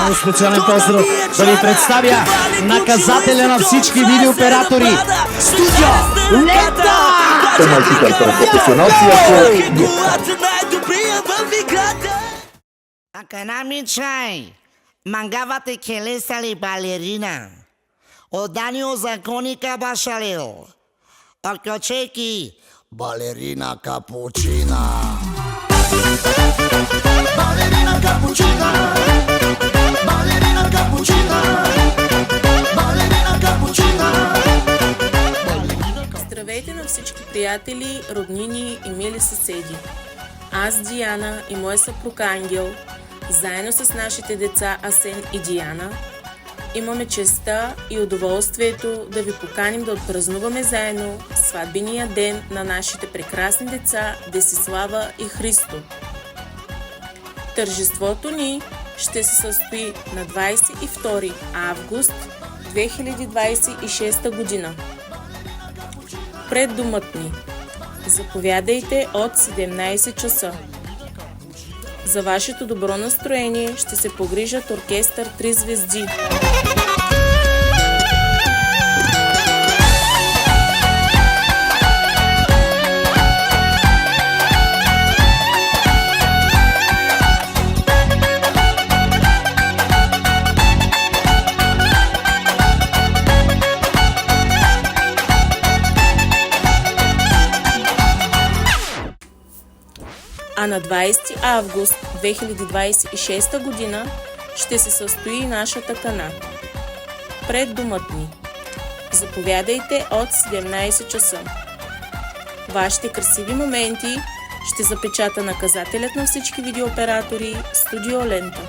Много специален поздрав да ви представя наказателя на всички видеооператори. Студио Лента! Toma el super profesional Аканами чай, мангавате келесали балерина, оданио законика башалил, окочеки балерина капучина. Балерина капучина, балерина капучина, балерина капучина. Здравейте на всички приятели, роднини и мили съседи! Аз, Диана и моя съпруг Ангел, заедно с нашите деца Асен и Диана, имаме честта и удоволствието да ви поканим да отпразнуваме заедно сватбения ден на нашите прекрасни деца Десислава и Христо. Тържеството ни ще се състои на 22 август 2026 година. Пред домът ни. Заповядайте от 17 часа. За вашето добро настроение ще се погрижат оркестър 3 звезди. А на 20 август 2026 година ще се състои нашата кана. Пред домът ни. Заповядайте от 17 часа. Вашите красиви моменти ще запечата наказателят на всички видеооператори Студио Лента.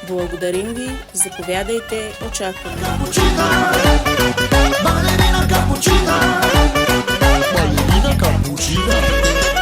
Благодарим ви, заповядайте, очакваме. Балерина капучина, балерина капучина.